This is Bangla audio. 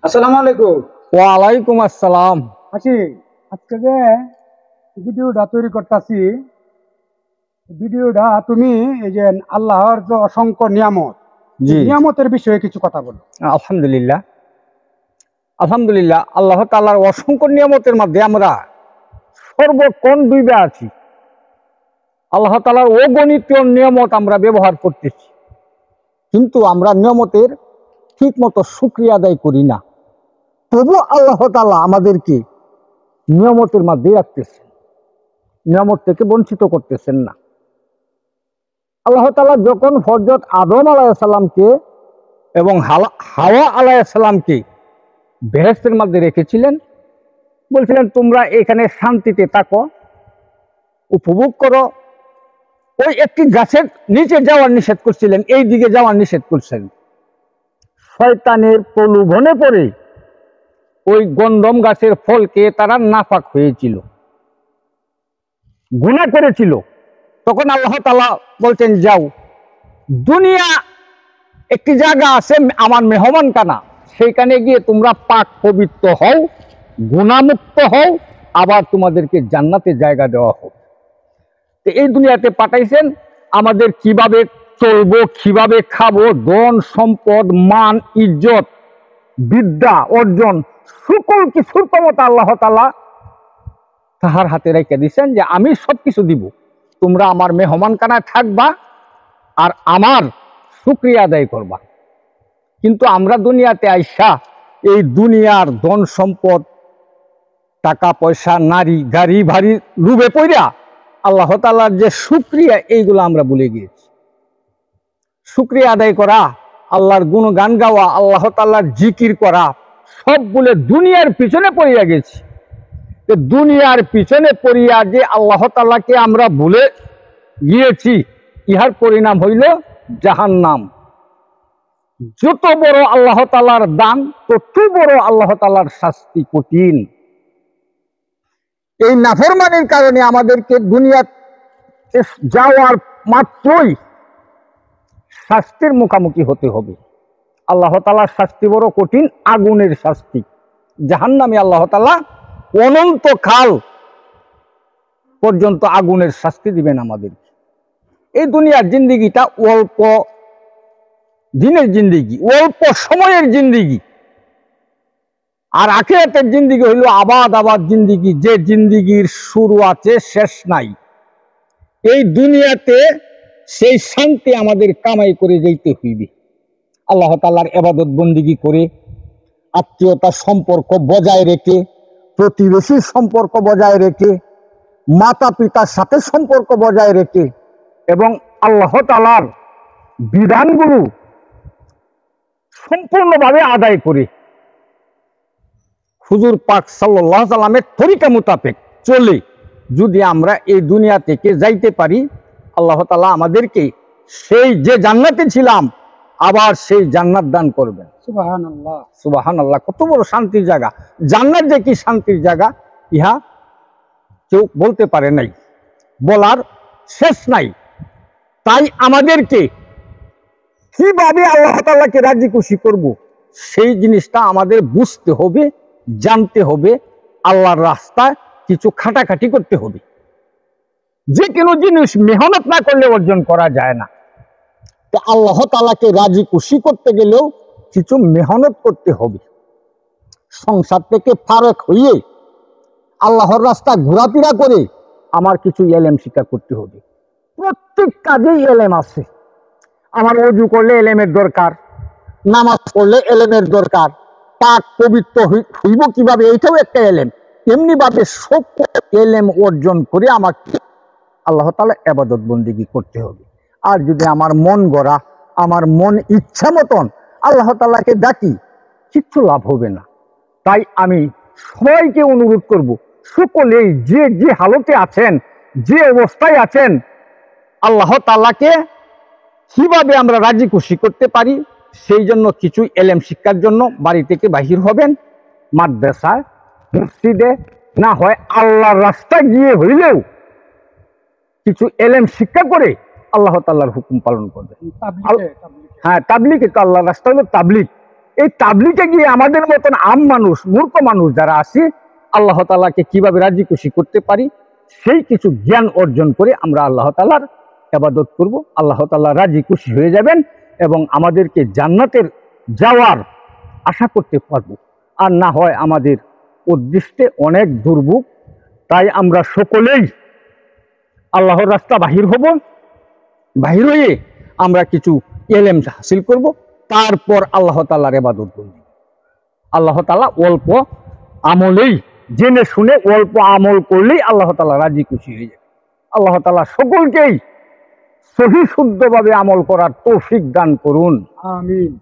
আসসালামু আলাইকুম। ওয়ালাইকুম আসসালাম। আছি আজকে যে ভিডিওটা তৈরি করতেছি, ভিডিওটা তুমি এই যে আল্লাহর যে অসংখ্য নিয়ামত, এই জি, নিয়ামতের বিষয়ে কিছু কথা বলো। আলহামদুলিল্লাহ। আলহামদুলিল্লাহ, আল্লাহ তাআলার অসংখ্য নিয়ামতের মধ্যে আমরা সর্বক্ষণ ডুবে আছি। আল্লাহ তাআলার অগণিত নিয়ামত আমরা ব্যবহার করতেছি, কিন্তু আমরা নিয়ামতের ঠিক মতো শুকরিয়া আদায় করি না। তবু আল্লাহ তাআলা আমাদেরকে নিয়ামতের মধ্যে রাখতেছেন, নিয়ামত থেকে বঞ্চিত করতেছেন না। আল্লাহ তাআলা যখন হযরত আদম আলাইহিস সালামকে এবং হাওয়া আলাইহিস সালামকে বেহেশতের মধ্যে রেখেছিলেন, বলছিলেন তোমরা এখানে শান্তিতে থাকো, উপভোগ করো। ওই একটি গাছের নিচে যাওয়ার নিষেধ করছিলেন, এই দিকে যাওয়ার নিষেধ করছেন। শয়তানের প্রলোভনে পড়ে ওই গন্ধম গাছের ফলকে তারা নাপাক হয়েছিল, গুনাহ করেছিল। তখন আল্লাহ তাআলা বলছেন, যাও, দুনিয়া একটি জায়গা আছে আমার মেহমানখানা, সেইখানে গিয়ে তোমরা পাক পবিত্র হও, গুনাহমুক্ত হও, আবার তোমাদেরকে জান্নাতে জায়গা দেওয়া হোক। তো এই দুনিয়াতে পাঠাইছেন আমাদের কিভাবে চলবো, কিভাবে খাবো, ধন সম্পদ, মান ইজ্জত, বিদ্যা অর্জন, সকল কিছুর ক্ষমতা আল্লাহ তাআলা তাহার হাতে রেখে দিয়েছেন যে আমি সবকিছু দিব, তোমরা আমার মেহমানখানায় থাকবা আর আমার শুকরিয়া আদায় করবা। কিন্তু আমরা দুনিয়াতে আইসা এই দুনিয়ার ধন সম্পদ, টাকা পয়সা, নারী গাড়ি ভারী রূপে পইরা আল্লাহ তাআলার যে শুকরিয়া, এইগুলো আমরা ভুলে গিয়েছি। শুকরিয়া আদায় করা, আল্লাহর গুণগান গাওয়া, আল্লাহ তাআলার জিকির করা, সব বলে দুনিয়ার পিছনে পড়িয়া গেছি। দুনিয়ার পিছনে পড়িয়া যে আল্লাহ তাআলাকে আমরা ভুলে গিয়েছি, ইহার পরিণাম হইল জাহান্নাম। যত বড় আল্লাহ তাআলার দান, তত বড় আল্লাহ তাআলার শাস্তি কঠিন। এই নাফরমানির কারণে আমাদেরকে দুনিয়াতে যাওয়ার মাত্রই শাস্তির মুখোমুখি হতে হবে। আল্লাহ তাআলার শাস্তি বড় কঠিন, আগুনের শাস্তি, জাহান্নামে আল্লাহ তাআলা অনন্তকাল পর্যন্ত আগুনের শাস্তি দিবেন আমাদেরকে। এই দুনিয়ার জিন্দিগিটা অল্প দিনের জিন্দিগি, অল্প সময়ের জিন্দিগি। আর আখিরাতের জিন্দিগি হইল আবাদ আবাদ জিন্দিগি, যে জিন্দিগির শুরু আছে শেষ নাই। এই দুনিয়াতে সেই শান্তি আমাদের কামাই করে যেতে হইবে। আল্লাহ তাআলার ইবাদত বন্দিগি করে, আত্মীয়তার সম্পর্ক বজায় রেখে, প্রতিবেশীর সম্পর্ক বজায় রেখে, মাতা পিতার সাথে সম্পর্ক বজায় রেখে এবং আল্লাহ তাআলার বিধানগুলো সম্পূর্ণভাবে আদায় করে হুজুর পাক সাল্লাল্লাহু আলাইহি সাল্লামের তরিকা মোতাবেক চলে যদি আমরা এই দুনিয়া থেকে যাইতে পারি, আল্লাহ তাআলা আমাদেরকে সেই যে জান্নাতে ছিলাম আবার সেই জান্নাত দান করবেন। সুবহানাল্লাহ, সুবহানাল্লাহ। কত বড় শান্তির জায়গা! জান্নাত যে কি শান্তির জায়গা, ইহা কেউ বলতে পারে নাই, বলার শেষ নাই। তাই আমাদেরকে কিভাবে আল্লাহ তাআলাকে রাজি খুশি করব, সেই জিনিসটা আমাদের বুঝতে হবে, জানতে হবে। আল্লাহর রাস্তায় কিছু খাটাখাটি করতে হবে। যে কোনো জিনিস মেহনত না করলে অর্জন করা যায় না। তো আল্লাহ তাআলাকে রাজি খুশি করতে গেলেও কিছু মেহনত করতে হবে। সংসার থেকে ফারাক হয়ে আল্লাহর রাস্তা ঘোরাফেরা করে আমার কিছু এলেম শিক্ষা করতে হবে। প্রত্যেক কাজেই এলেম আছে। আমার ওযু করলে এলেমের দরকার, নামাজ পড়লে এলেমের দরকার, পাক পবিত্র হইব কিভাবে, এইটাও একটা এলেম। এমনি ভাবে সব এলেম অর্জন করে আমাকে আল্লাহ তাআলা ইবাদত বন্দেগী করতে হবে। আর যদি আমার মন গড়া, আমার মন ইচ্ছা মতন আল্লাহ তাআলাকে ডাকি, কিচ্ছু লাভ হবে না। তাই আমি সবাইকে অনুরোধ করব, সকলেই যে যে হালতে আছেন, যে অবস্থায় আছেন, আল্লাহ তাআলাকে কিভাবে আমরা রাজি খুশি করতে পারি, সেই জন্য কিছু এলেম শিক্ষার জন্য বাড়ি থেকে বাহির হবেন, মাদ্রাসায়, মসজিদে, না হয় আল্লাহর রাস্তায় গিয়ে হইলেও কিছু এলেম শিক্ষা করে আল্লাহ তাআলার হুকুম পালন করবেন। হ্যাঁ, তাবলীগ, তো আল্লাহর রাস্তা হলো তাবলীগ। এই তাবলিগে গিয়ে আমাদের মতন আম মানুষ, মূর্খ মানুষ যারা আছে, আল্লাহ তাআলাকে কিভাবে রাজি খুশি করতে পারি সেই কিছু জ্ঞান অর্জন করে আমরা আল্লাহ তাআলার ইবাদত করব। আল্লাহ তাআলা রাজি খুশি হয়ে যাবেন এবং আমাদেরকে জান্নাতের যাওয়ার আশা করতে পারবো। আর না হয় আমাদের উদ্দেশ্যে অনেক দুর্ভোগ। তাই আমরা সকলেই আল্লাহর রাস্তা বাহির হব, বাহির হয়ে আমরা কিছু এলেম হাসিল করব, তারপর আল্লাহ তাআলার ইবাদত করব। আল্লাহ তাআলা অল্প আমলেই, জেনে শুনে অল্প আমল করলেই আল্লাহ তাআলা রাজি খুশি হয়ে যায়। আল্লাহ তাআলা সকলকেই সহি শুদ্ধভাবে আমল করার তৌফিক দান করুন। আমিন।